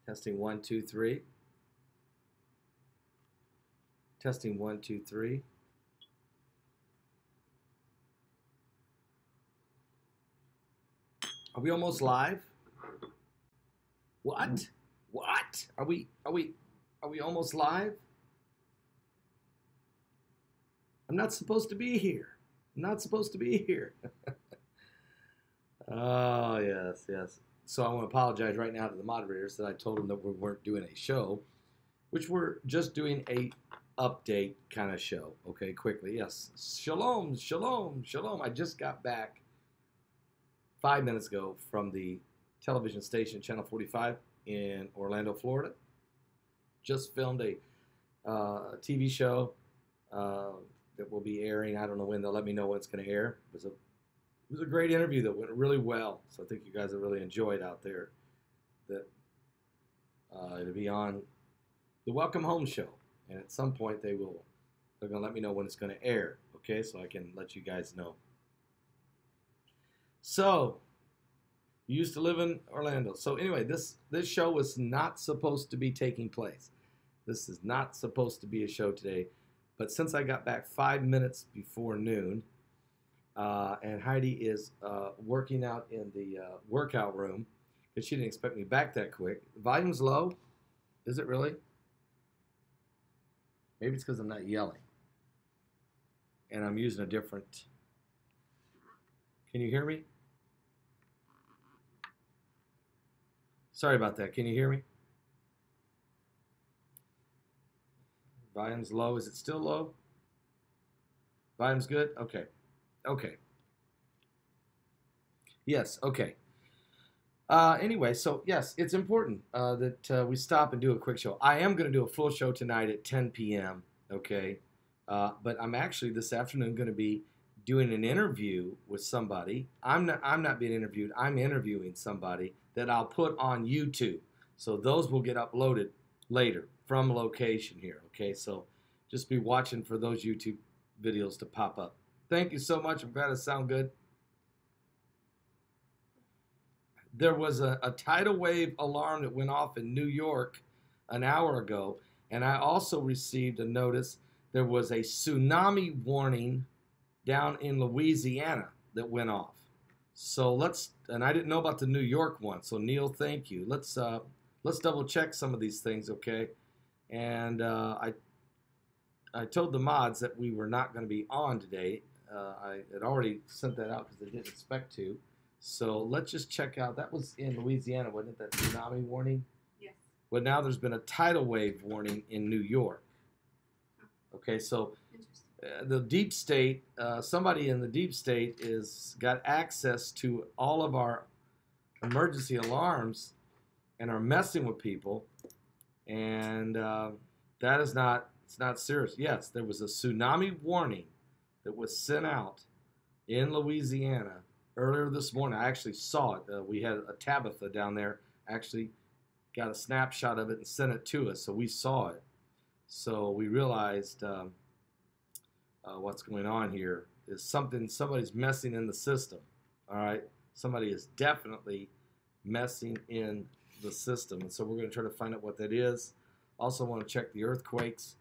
Testing 1, 2, 3. Testing 1, 2, 3. Are we almost live? What? What? Are we almost live? I'm not supposed to be here. I'm not supposed to be here. Oh, yes, yes. So I want to apologize right now to the moderators that I told them that we weren't doing a show, which we're just doing a update kind of show. Okay, quickly. Yes. Shalom, shalom, shalom. I just got back 5 minutes ago from the television station Channel 45 in Orlando, Florida. Just filmed a TV show that will be airing. I don't know when. They'll let me know when it's going to air. It was a great interview that went really well. So I think you guys will really enjoy it out there. That it'll be on the Welcome Home show, and at some point they're going to let me know when it's going to air. Okay, so I can let you guys know. So you used to live in Orlando. So anyway, this show was not supposed to be taking place. This is not supposed to be a show today. But since I got back 5 minutes before noon, and Heidi is working out in the workout room because she didn't expect me back that quick. The volume's low. Is it really? Maybe it's because I'm not yelling. And I'm using a different... Can you hear me? Sorry about that. Can you hear me? Volume's low. Is it still low? Volume's good? Okay. Okay. Yes, okay. Anyway, so yes, it's important that we stop and do a quick show. I am going to do a full show tonight at 10 p.m., okay? But I'm actually this afternoon going to be doing an interview with somebody. I'm not being interviewed. I'm interviewing somebody that I'll put on YouTube. So those will get uploaded later from location here, okay? So just be watching for those YouTube videos to pop up. Thank you so much. I'm glad it sounds good. There was a tidal wave alarm that went off in New York an hour ago, and I also received a notice there was a tsunami warning down in Louisiana that went off. So and I didn't know about the New York one, so Neil, thank you. Let's double check some of these things, okay? And I told the mods that we were not going to be on today. I had already sent that out because I didn't expect to. So let's just check out. That was in Louisiana, wasn't it, that tsunami warning? Yes. Well, now there's been a tidal wave warning in New York. Okay, so the deep state, somebody in the deep state got access to all of our emergency alarms and are messing with people. And that is not, it's not serious. Yes, there was a tsunami warning that was sent out in Louisiana earlier this morning. I actually saw it. We had a Tabitha down there actually got a snapshot of it and sent it to us, so we saw it. So we realized what's going on here is somebody's messing in the system. All right, somebody is definitely messing in the system, and so we're going to try to find out what that is. Also want to check the earthquakes,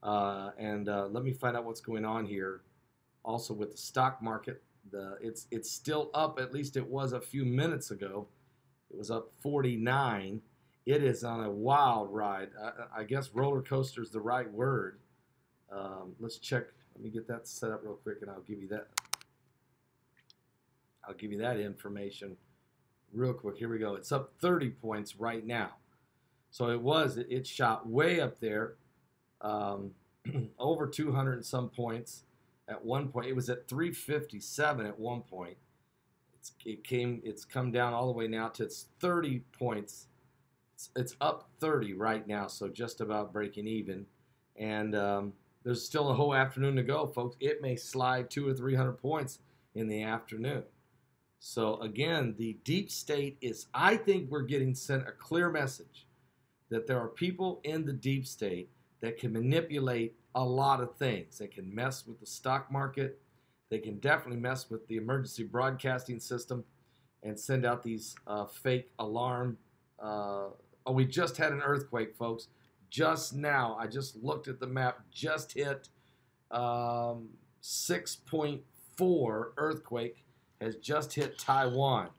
and let me find out what's going on here. Also with the stock market, it's still up. At least it was a few minutes ago. It was up 49. It is on a wild ride. I guess roller coaster is the right word. Let's check. Let me get that set up real quick, and I'll give you that. I'll give you that information real quick. Here we go. It's up 30 points right now. So it shot way up there, over 200 and some points. At one point, it was at 357 at one point. It's come down all the way now to its 30 points. It's up 30 right now, so just about breaking even. And there's still a whole afternoon to go, folks. It may slide 200 or 300 points in the afternoon. So again, the deep state is, I think we're getting sent a clear message that there are people in the deep state that can manipulate a lot of things. They can mess with the stock market. They can definitely mess with the emergency broadcasting system and send out these fake alarm Oh, we just had an earthquake, folks. Just now, I just looked at the map, just hit 6.4 earthquake has just hit Taiwan.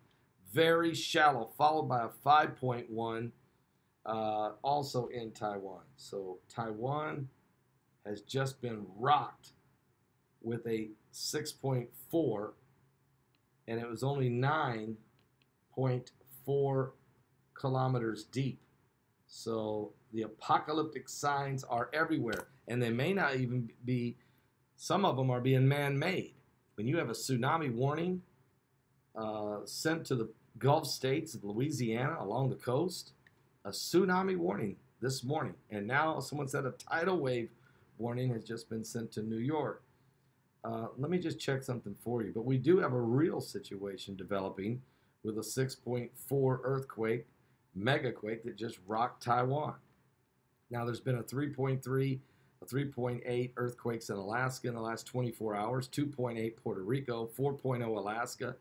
Very shallow, followed by a 5.1 also in Taiwan. So Taiwan has just been rocked with a 6.4, and it was only 9.4 kilometers deep. So the apocalyptic signs are everywhere, and they may not even be, some of them are being man-made. When you have a tsunami warning sent to the Gulf states of Louisiana along the coast, a tsunami warning this morning, and now someone said a tidal wave warning has just been sent to New York. Let me just check something for you, but we do have a real situation developing with a 6.4 earthquake, megaquake that just rocked Taiwan. Now there's been a 3.3, a 3.8 earthquakes in Alaska in the last 24 hours, 2.8 Puerto Rico, 4.0 Alaska,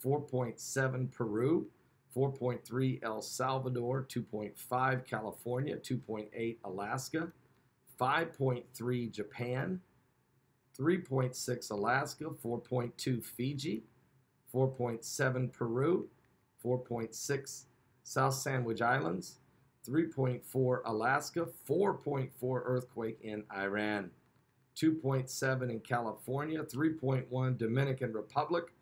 4.7 Peru, 4.3 El Salvador, 2.5 California, 2.8 Alaska, 5.3 Japan, 3.6 Alaska, 4.2 Fiji, 4.7 Peru, 4.6 South Sandwich Islands, 3.4 Alaska, 4.4 earthquake in Iran, 2.7 in California, 3.1 Dominican Republic,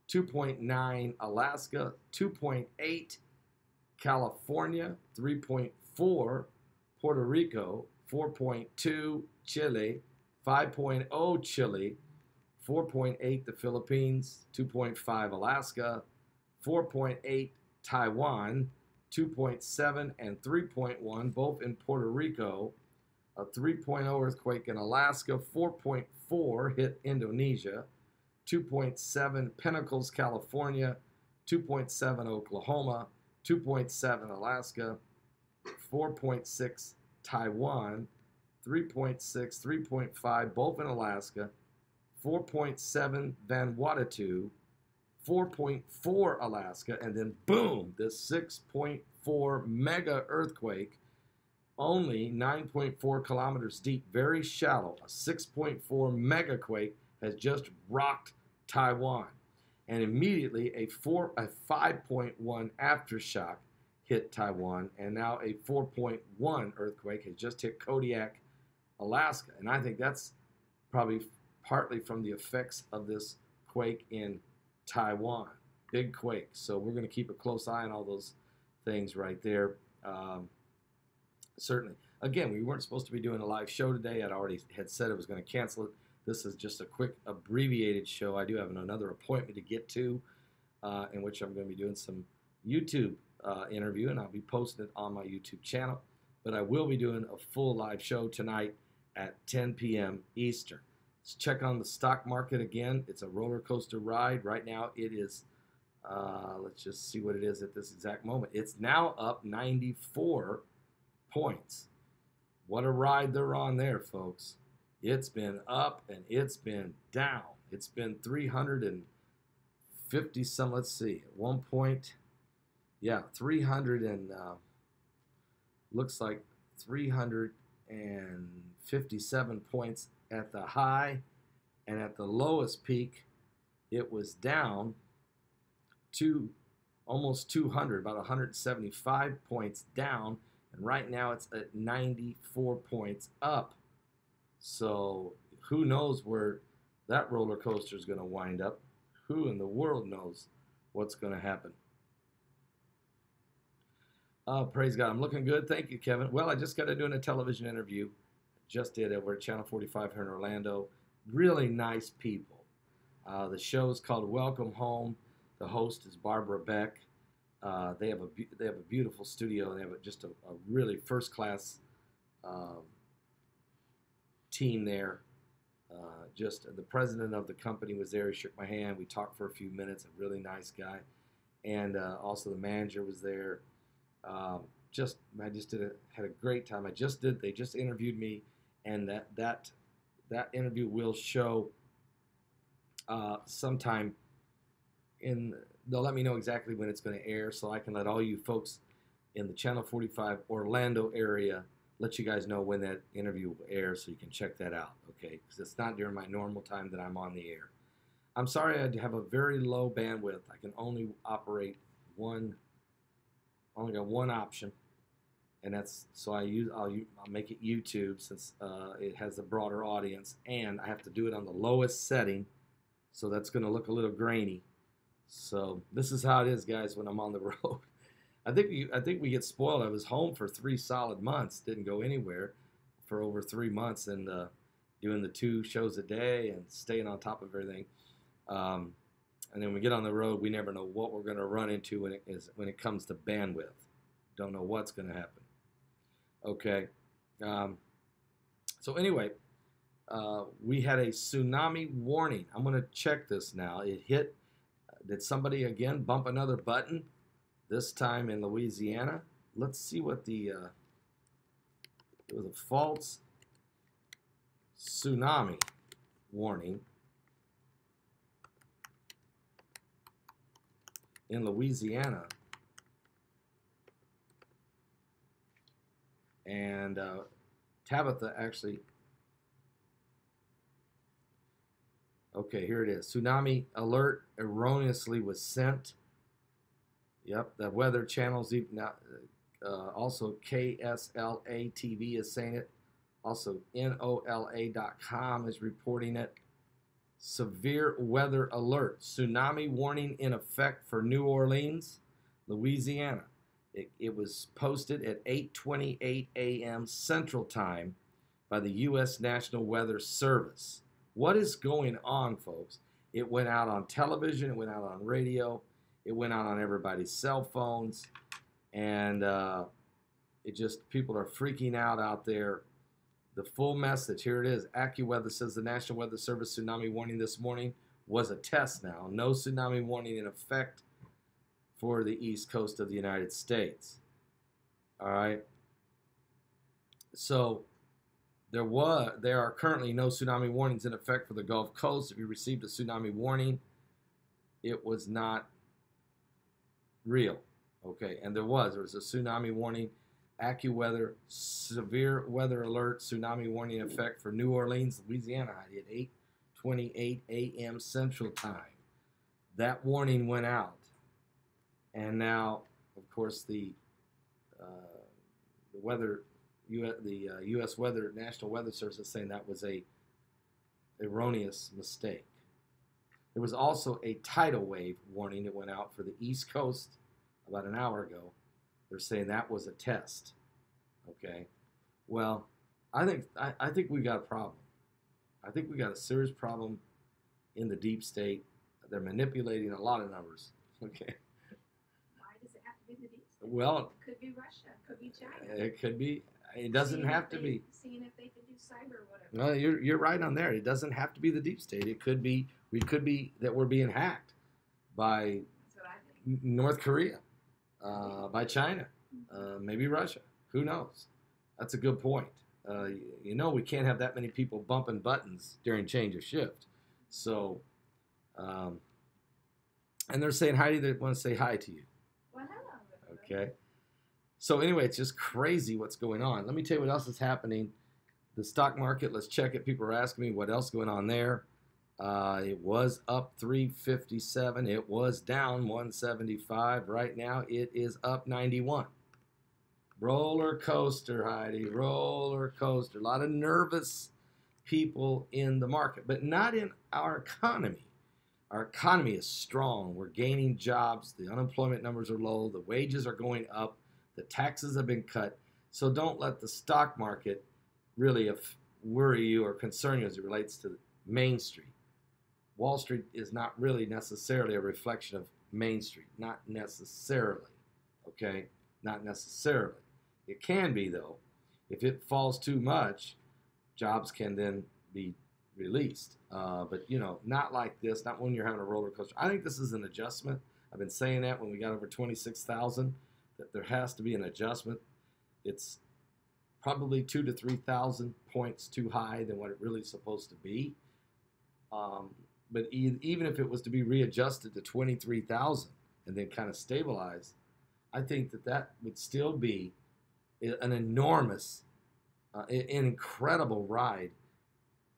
2.9 Alaska, 2.8 California, 3.4 Puerto Rico, 4.2 Chile, 5.0 Chile, 4.8 the Philippines, 2.5 Alaska, 4.8 Taiwan, 2.7 and 3.1 both in Puerto Rico, a 3.0 earthquake in Alaska, 4.4 hit Indonesia, 2.7 Pinnacles, California, 2.7 Oklahoma, 2.7 Alaska, 4.6 Taiwan, 3.6, 3.5 both in Alaska, 4.7 Vanuatu, 4.4 Alaska, and then boom, this 6.4 mega earthquake, only 9.4 kilometers deep, very shallow. A 6.4 mega quake has just rocked Taiwan, and immediately a 5.1 aftershock hit Taiwan, and now a 4.1 earthquake has just hit Kodiak, Alaska, and I think that's probably partly from the effects of this quake in Taiwan. Big quake. So we're going to keep a close eye on all those things right there. Certainly. Again, we weren't supposed to be doing a live show today. I'd already had said I was going to cancel it. This is just a quick abbreviated show. I do have another appointment to get to in which I'm going to be doing some YouTube interview, and I'll be posting it on my YouTube channel. But I will be doing a full live show tonight at 10 p.m. Eastern. Let's check on the stock market again. It's a roller coaster ride. Right now it is, let's just see what it is at this exact moment. It's now up 94 points. What a ride they're on there, folks. It's been up and it's been down. It's been 350 some, let's see, at one point, yeah, 300 and, looks like 357 points at the high, and at the lowest peak, it was down to almost 200, about 175 points down, and right now it's at 94 points up. So who knows where that roller coaster is going to wind up? Who in the world knows what's going to happen? Praise God. I'm looking good. Thank you, Kevin. Well, I just got to do a television interview. Just did over at Channel 45 here in Orlando. Really nice people. The show is called Welcome Home. The host is Barbara Beck. They have a beautiful studio. They have just a really first class team there. Just the president of the company was there. He shook my hand. We talked for a few minutes. A really nice guy, and also the manager was there. I just had a great time. They just interviewed me, and that interview will show sometime they'll let me know exactly when it's going to air, so I can let all you folks in the Channel 45 Orlando area. Let you guys know when that interview will air so you can check that out, okay? Because it's not during my normal time that I'm on the air. I'm sorry I have a very low bandwidth. I can only operate only got one option, and that's, so I'll make it YouTube since it has a broader audience, and I have to do it on the lowest setting, so that's going to look a little grainy. So this is how it is, guys, when I'm on the road. I think we get spoiled. I was home for 3 solid months, didn't go anywhere for over 3 months, and doing the 2 shows a day and staying on top of everything. And then when we get on the road, we never know what we're going to run into when it comes to bandwidth. Don't know what's going to happen. Okay. So anyway, we had a tsunami warning. I'm going to check this now. It hit. Did somebody again bump another button? This time in Louisiana. Let's see what it was a false tsunami warning in Louisiana. And Tabitha actually, okay, here it is. Tsunami alert erroneously was sent. Yep, the Weather Channel's also KSLA TV is saying it. Also, NOLA.com is reporting it. Severe weather alert. Tsunami warning in effect for New Orleans, Louisiana. It was posted at 8:28 a.m. Central Time by the U.S. National Weather Service. What is going on, folks? It went out on television. It went out on radio. It went out on everybody's cell phones. And people are freaking out there. The full message, here it is. AccuWeather says the National Weather Service tsunami warning this morning was a test now. No tsunami warning in effect for the east coast of the United States. All right. So there are currently no tsunami warnings in effect for the Gulf Coast. If you received a tsunami warning, it was not real. Okay, and there was a tsunami warning. AccuWeather severe weather alert tsunami warning in effect for New Orleans, Louisiana at 8:28 a.m. Central Time. That warning went out. And now, of course, the U.S. National Weather Service is saying that was a erroneous mistake. There was also a tidal wave warning that went out for the East Coast about an hour ago. They're saying that was a test. Okay, well, I think we got a problem. I think we got a serious problem in the deep state. They're manipulating a lot of numbers. Okay. Does it have to be the deep state? Well, it could be Russia, it could be China. It could be. It doesn't have to be. Seeing if they can do cyber or whatever. No, you're right on there. It doesn't have to be the deep state. It could be. That we're being hacked by North Korea, by China, maybe Russia. Who knows? That's a good point. We can't have that many people bumping buttons during change of shift. So, and they're saying hi. They want to say hi to you. Well, hello. Okay. So anyway, it's just crazy what's going on. Let me tell you what else is happening. The stock market, let's check it. People are asking me what else is going on there. It was up 357. It was down 175. Right now, it is up 91. Roller coaster, Heidi. Roller coaster. A lot of nervous people in the market, but not in our economy. Our economy is strong. We're gaining jobs. The unemployment numbers are low. The wages are going up. The taxes have been cut. So don't let the stock market really worry you or concern you as it relates to Main Street. Wall Street is not really necessarily a reflection of Main Street. Not necessarily. Okay? Not necessarily. It can be, though. If it falls too much, jobs can then be released. But, not like this. Not when you're having a roller coaster. I think this is an adjustment. I've been saying that when we got over 26,000, that there has to be an adjustment. It's probably 2,000 to 3,000 points too high than what it really is supposed to be. But even if it was to be readjusted to 23,000 and then kind of stabilize, I think that that would still be an enormous, an incredible ride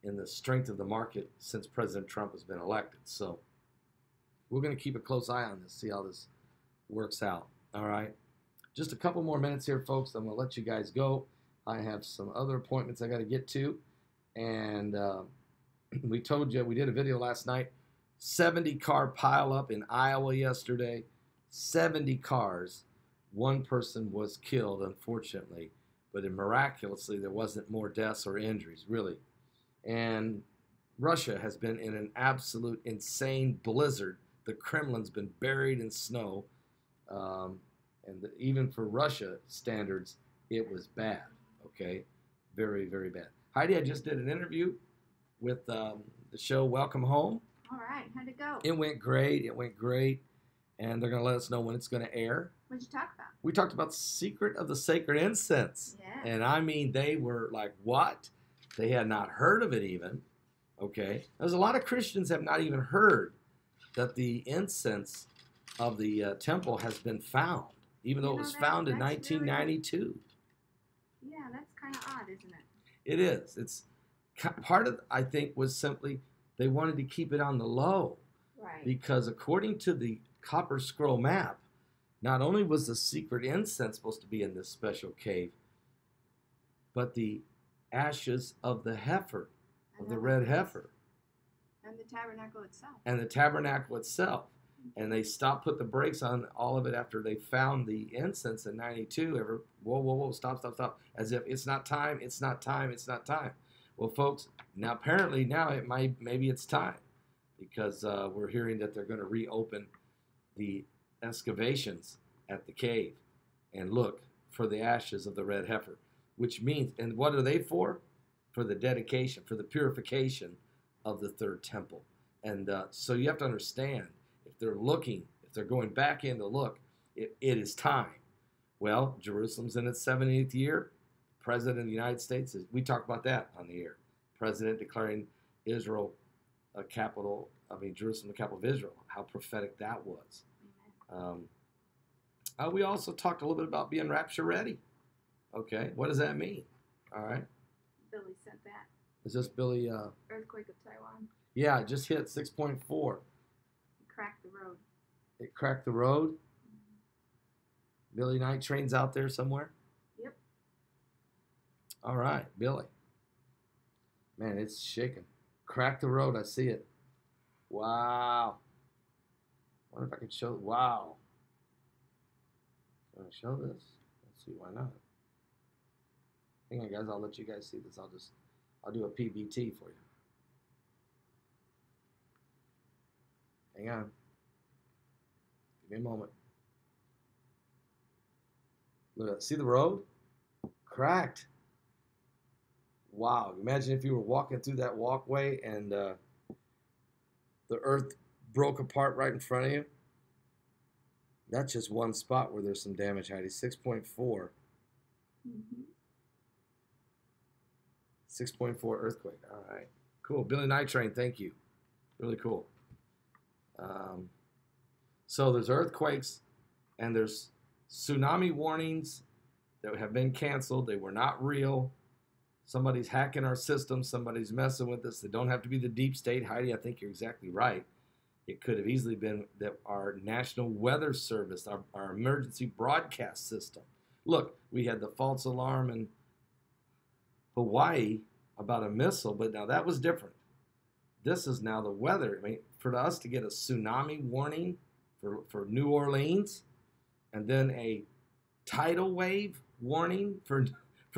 in the strength of the market since President Trump has been elected. So we're going to keep a close eye on this, see how this works out. All right. Just a couple more minutes here, folks. I'm going to let you guys go. I have some other appointments I got to get to. And we told you, we did a video last night, 70 car pileup in Iowa yesterday. 70 cars. One person was killed, unfortunately. But miraculously, there wasn't more deaths or injuries, really. And Russia has been in an absolute insane blizzard. The Kremlin's been buried in snow. Even for Russia standards, it was bad, okay? Very, very bad. Heidi, I just did an interview with the show Welcome Home. All right, how'd it go? It went great. It went great. And they're going to let us know when it's going to air. What'd you talk about? We talked about Secret of the Sacred Incense. Yeah. And I mean, they were like, what? They had not heard of it even, okay? There's a lot of Christians have not even heard that the incense of the temple has been found, even though it was found in 1992. Really, yeah, that's kind of odd, isn't it? It is. It's part of, I think, was simply they wanted to keep it on the low. Right. Because according to the Copper Scroll map, not only was the secret incense supposed to be in this special cave, but the ashes of the heifer, of the red heifer. And the tabernacle itself. And the tabernacle itself. And they stopped, put the brakes on all of it after they found the incense in 92. Whoa, stop. As if it's not time, it's not time, it's not time. Well, folks, now apparently now maybe it's time. Because we're hearing that they're going to reopen the excavations at the cave and look for the ashes of the red heifer. Which means, and what are they for? For the dedication, for the purification of the third temple. And so you have to understand, if they're looking, if they're going back in to look, it is time. Well, Jerusalem's in its 70th year. President of the United States, we talked about that on the air. President declaring Jerusalem the capital of Israel, how prophetic that was. We also talked a little bit about being rapture ready. Okay, what does that mean? All right. Billy sent that. Is this Billy? Earthquake of Taiwan. Yeah, it just hit 6.4. It cracked the road. It cracked the road. Billy Night Train's out there somewhere. Yep. All right, Billy. Man, it's shaking. Cracked the road. I see it. Wow. I wonder if I can show. Wow. Can I show this? Let's see. Why not? Hang on, guys. I'll let you guys see this. I'll do a PBT for you. Hang on. Give me a moment. Look at that. See the road? Cracked. Wow. Imagine if you were walking through that walkway and the earth broke apart right in front of you. That's just one spot where there's some damage, Heidi. 6.4. Mm-hmm. 6.4 earthquake. All right. Cool. Billy Night Train, thank you. Really cool. So there's earthquakes and there's tsunami warnings that have been canceled. They were not real. Somebody's hacking our system. Somebody's messing with us. They don't have to be the deep state. Heidi, I think you're exactly right. It could have easily been that our National Weather Service, our emergency broadcast system. Look, we had the false alarm in Hawaii about a missile, but now that was different. This is now the weather. I mean, for us to get a tsunami warning for New Orleans and then a tidal wave warning for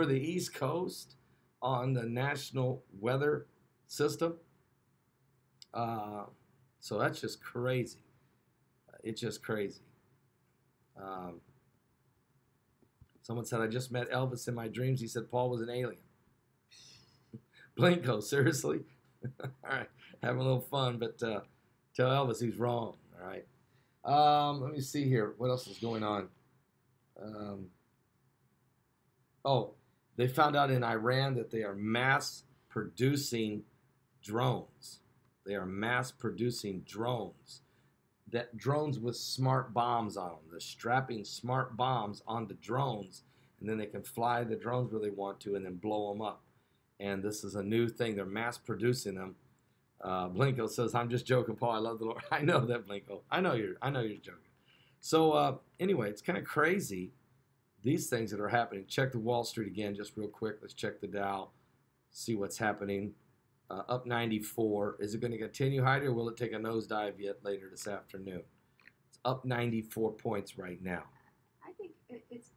the East Coast on the National Weather System. So that's just crazy. It's just crazy. Someone said, I just met Elvis in my dreams. He said Paul was an alien. Blinko, seriously? All right, having a little fun, but tell Elvis he's wrong. All right. Let me see here. What else is going on? They found out in Iran that they are mass producing drones. They are mass producing drones. that drones with smart bombs on them. They're strapping smart bombs onto drones, and then they can fly the drones where they want to and then blow them up. And this is a new thing. They're mass producing them. Blinko says, "I'm just joking, Paul. I love the Lord." I know that, Blinko. I know you're joking. So anyway, it's kind of crazy, these things that are happening. Check the Wall Street again, just real quick. Let's check the Dow, see what's happening. Up 94. Is it going to continue higher, or will it take a nosedive yet later this afternoon? It's up 94 points right now. I think it's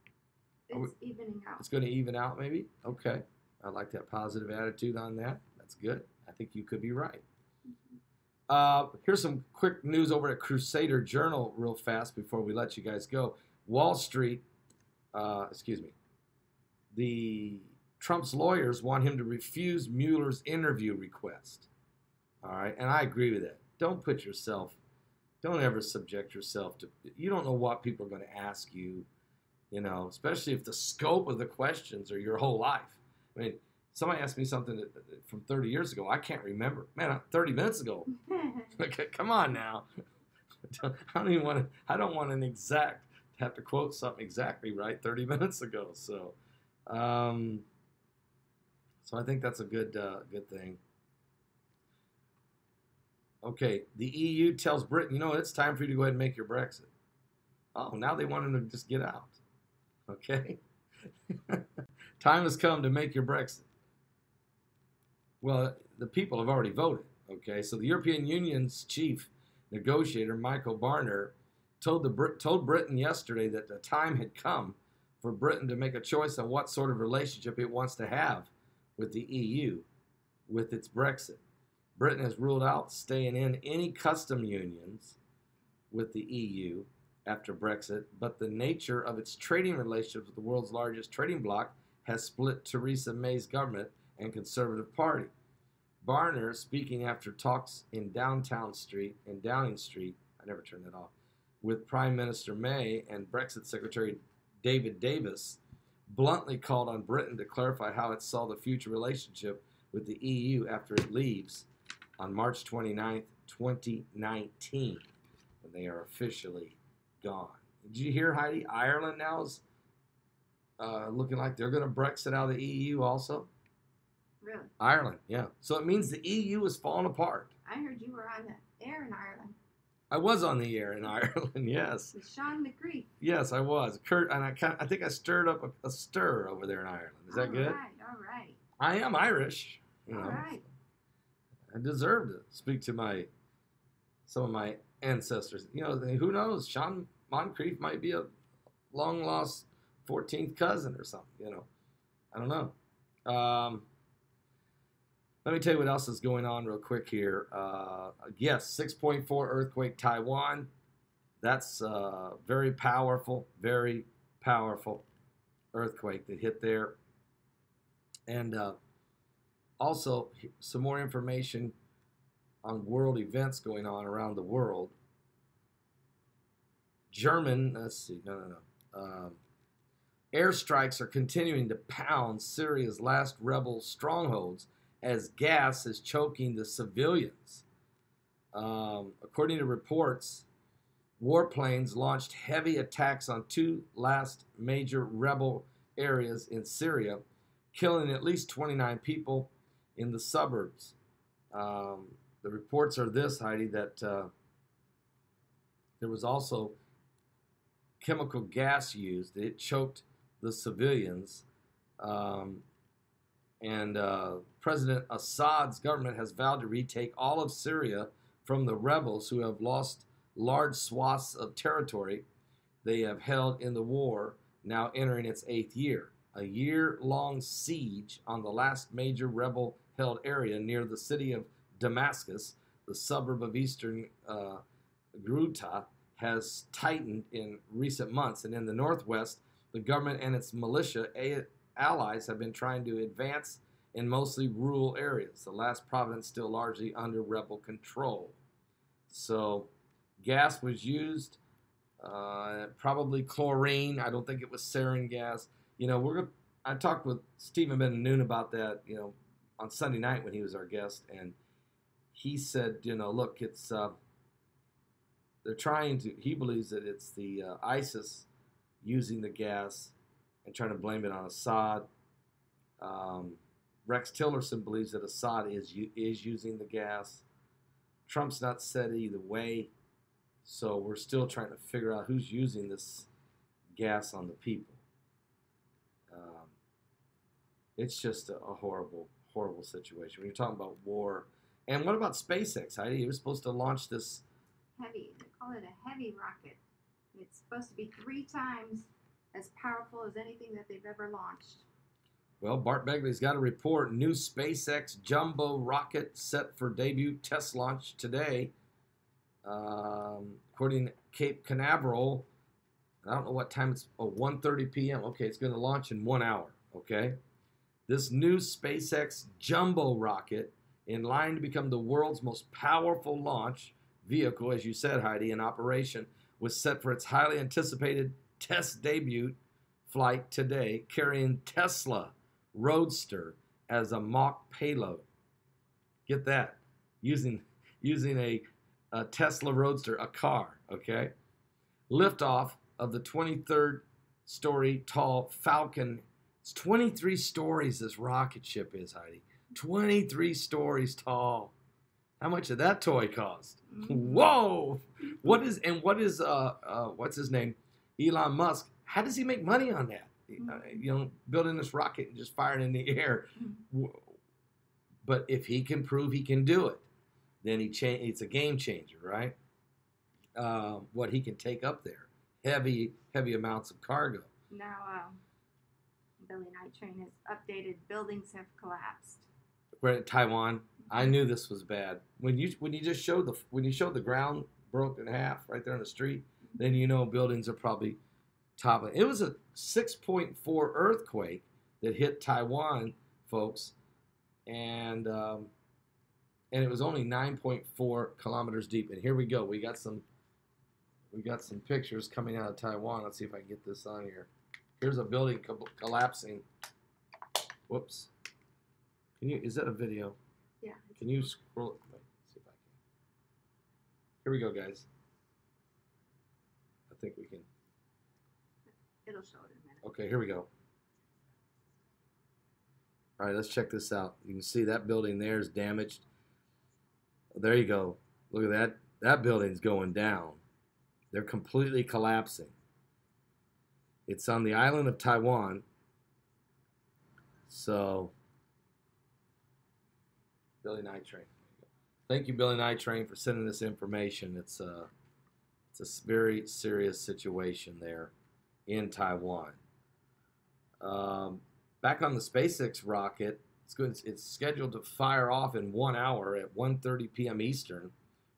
evening out. It's going to even out, maybe? Okay. I like that positive attitude on that. That's good. I think you could be right. Here's some quick news over at Crusader Journal real fast before we let you guys go. Wall Street, Trump's lawyers want him to refuse Mueller's interview request. All right, and I agree with that. Don't ever subject yourself to, you don't know what people are going to ask you, especially if the scope of the questions are your whole life. I mean, somebody asked me something from 30 years ago. I can't remember. Man, 30 minutes ago. Okay, come on now. I don't want an exact, have to quote something exactly right 30 minutes ago. So I think that's a good thing. Okay, the EU tells Britain, it's time for you to go ahead and make your Brexit. Oh, now they want him to just get out. Okay? Time has come to make your Brexit. Well, the people have already voted. Okay, so the European Union's chief negotiator, Michael Barnier, told Britain yesterday that the time had come for Britain to make a choice on what sort of relationship it wants to have with the EU with its Brexit. Britain has ruled out staying in any custom unions with the EU after Brexit, but the nature of its trading relationships with the world's largest trading bloc has split Theresa May's government and Conservative Party. Barnier, speaking after talks in Downing Street, I never turned that off, with Prime Minister May and Brexit Secretary David Davis, bluntly called on Britain to clarify how it saw the future relationship with the EU after it leaves on March 29th, 2019, when they are officially gone. Did you hear, Heidi? Ireland now is looking like they're going to Brexit out of the EU also. Really? Ireland, yeah. So it means the EU is falling apart. I heard you were on the air in Ireland. I was on the air in Ireland, yes. With Sean McGreef. Yes, I was. Kurt, and I think I stirred up a stir over there in Ireland. Is that good? All right. I am Irish. All right. I deserve to speak to some of my ancestors. Who knows? Sean Moncrief might be a long-lost 14th cousin or something, I don't know. Let me tell you what else is going on real quick here. Yes, 6.4 earthquake Taiwan. That's very powerful earthquake that hit there. And also some more information on world events going on around the world. Airstrikes are continuing to pound Syria's last rebel strongholds as gas is choking the civilians. According to reports, warplanes launched heavy attacks on two last major rebel areas in Syria, killing at least 29 people in the suburbs. The reports are this, Heidi, that there was also chemical gas used. It choked the civilians. And President Assad's government has vowed to retake all of Syria from the rebels who have lost large swaths of territory they have held in the war, now entering its 8th year. A year-long siege on the last major rebel-held area near the city of Damascus, the suburb of eastern Ghouta, has tightened in recent months. And in the northwest, the government and its militia allies have been trying to advance in mostly rural areas, the last province still largely under rebel control. So gas was used, probably chlorine. I don't think it was sarin gas. I talked with Stephen Ben-Noon about that, on Sunday night when he was our guest, and he said, look, it's they're trying to. He believes that it's the ISIS using the gas and trying to blame it on Assad. Rex Tillerson believes that Assad is using the gas. Trump's not said either way, so we're still trying to figure out who's using this gas on the people. It's just a horrible, horrible situation. When you're talking about war, and what about SpaceX, Heidi? He was supposed to launch this heavy. They call it a heavy rocket. It's supposed to be 3 times as powerful as anything that they've ever launched. Well, Bart Begley's got a report. New SpaceX jumbo rocket set for debut test launch today. According to Cape Canaveral, I don't know what time it's. 1:30 p.m. Okay, it's going to launch in 1 hour. Okay, this new SpaceX jumbo rocket, in line to become the world's most powerful launch vehicle, as you said, Heidi, in operation, was set for its highly anticipated test debut flight today, carrying Tesla Roadster as a mock payload. Get that, using a Tesla Roadster, a car. Okay, liftoff of the 23rd-story tall Falcon. It's 23 stories. This rocket ship is, Heidi. 23 stories tall. How much did that toy cost? Whoa! What's his name? Elon Musk. How does he make money on that? Building this rocket and just firing in the air. But if he can prove he can do it, then it's a game changer, right? What he can take up there. Heavy amounts of cargo. Now, Billy Night Train has updated. Buildings have collapsed. We're in Taiwan. I knew this was bad. When you showed the ground broke in half right there on the street, then buildings are probably toppling. It was a 6.4 earthquake that hit Taiwan, folks, and it was only 9.4 kilometers deep. And here we go. We got some pictures coming out of Taiwan. Let's see if I can get this on here. Here's a building collapsing. Whoops. Is that a video? Yeah. Can you scroll it? Wait, see if I can. Here we go, guys. I think we can. It'll show it in a minute. Okay, here we go. All right, let's check this out. You can see that building there is damaged. There you go. Look at that. That building's going down. They're completely collapsing. It's on the island of Taiwan. So, Billy Night Train. Thank you, Billy Night Train, for sending this information. It's a very serious situation there in Taiwan. Back on the SpaceX rocket, it's scheduled to fire off in 1 hour at 1:30 p.m. Eastern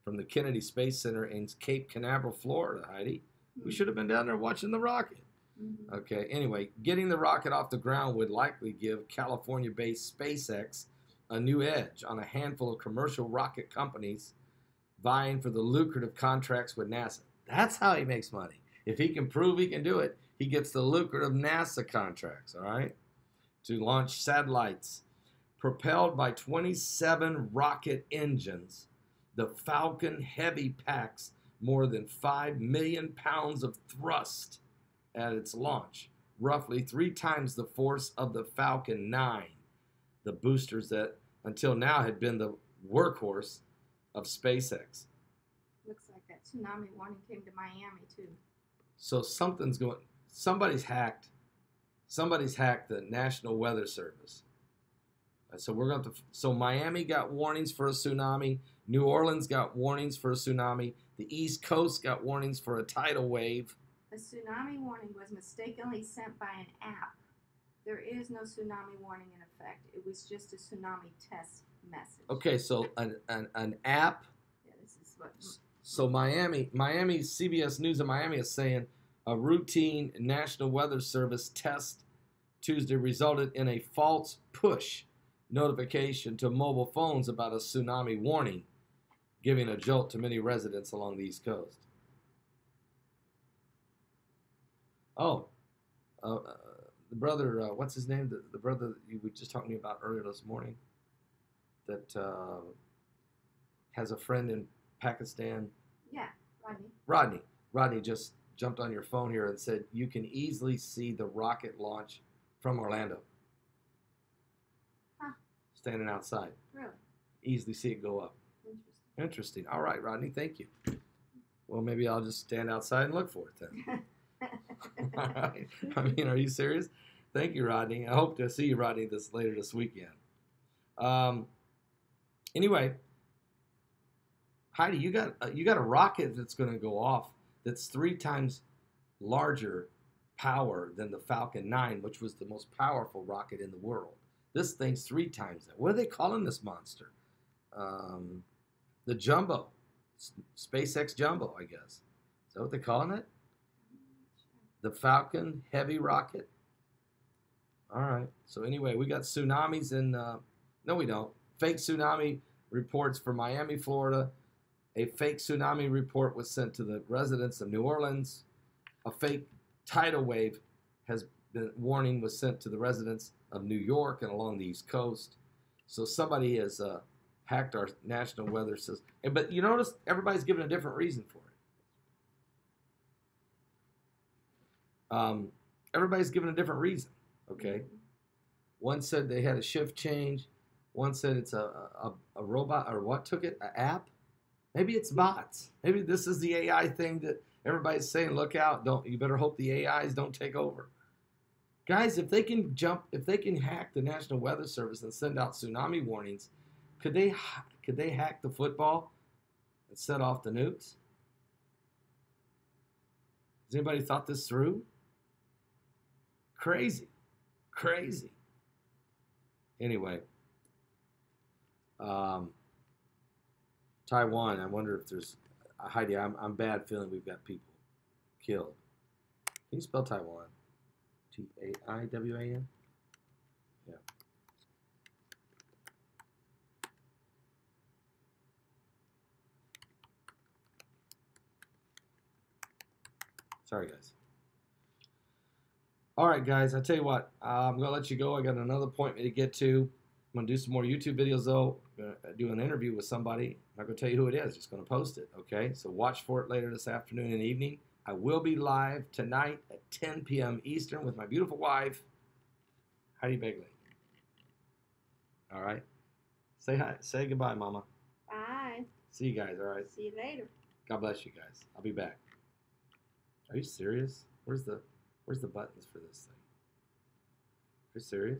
from the Kennedy Space Center in Cape Canaveral, Florida, Heidi. We should have been down there watching the rocket. Mm-hmm. Okay, anyway, getting the rocket off the ground would likely give California-based SpaceX a new edge on a handful of commercial rocket companies vying for the lucrative contracts with NASA. That's how he makes money. If he can prove he can do it, he gets the lucrative NASA contracts, all right, to launch satellites. Propelled by 27 rocket engines, the Falcon Heavy packs more than 5 million pounds of thrust at its launch, roughly 3 times the force of the Falcon 9, the boosters that until now had been the workhorse of SpaceX. Looks like that tsunami warning came to Miami too. So somebody's hacked the National Weather Service. So Miami got warnings for a tsunami. New Orleans got warnings for a tsunami. The East Coast got warnings for a tidal wave. A tsunami warning was mistakenly sent by an app. There is no tsunami warning in effect. It was just a tsunami test message. Okay, so an app. Yeah, this is what. So Miami, CBS News in Miami is saying a routine National Weather Service test Tuesday resulted in a false push notification to mobile phones about a tsunami warning, giving a jolt to many residents along the East Coast. Oh, the brother, what's his name? The brother you were just talking about earlier this morning that has a friend in Pakistan. Yeah, Rodney. Rodney just jumped on your phone here and said you can easily see the rocket launch from Orlando. Huh. Standing outside. Really? Easily see it go up. Interesting. All right, Rodney, thank you. Well, maybe I'll just stand outside and look for it then. All right. I mean, are you serious? Thank you, Rodney. I hope to see you, Rodney, later this weekend. Anyway, Heidi, you got a rocket that's going to go off that's 3 times larger power than the Falcon 9, which was the most powerful rocket in the world. This thing's 3 times that. What are they calling this monster? The Jumbo, SpaceX Jumbo, I guess. Is that what they're calling it? The Falcon Heavy rocket. All right. So anyway, we got tsunamis in. No, we don't. Fake tsunami reports for Miami, Florida. A fake tsunami report was sent to the residents of New Orleans. A fake tidal wave warning was sent to the residents of New York and along the East Coast. So somebody has hacked our national weather system. But you notice everybody's given a different reason for it. Everybody's given a different reason. Okay. One said they had a shift change. One said it's a robot, or what took it? An app? Maybe it's bots. Maybe this is the AI thing that everybody's saying, look out, you better hope the AIs don't take over. Guys, if they can hack the National Weather Service and send out tsunami warnings, could they hack the football and set off the nukes? Has anybody thought this through? Crazy. Anyway, Taiwan, I wonder if there's, Heidi, I'm bad feeling we've got people killed. Can you spell Taiwan? Taiwan? Yeah. Sorry, guys. All right, guys, I tell you what, I'm going to let you go. I got another appointment to get to. I'm going to do some more YouTube videos, though. I'm going to do an interview with somebody. I'm not going to tell you who it is. Just going to post it, okay? So watch for it later this afternoon and evening. I will be live tonight at 10 p.m. Eastern with my beautiful wife, Heidi Begley. All right? Say hi. Say goodbye, Mama. Bye. See you guys, all right? See you later. God bless you guys. I'll be back. Are you serious? Where's the buttons for this thing? Are you serious?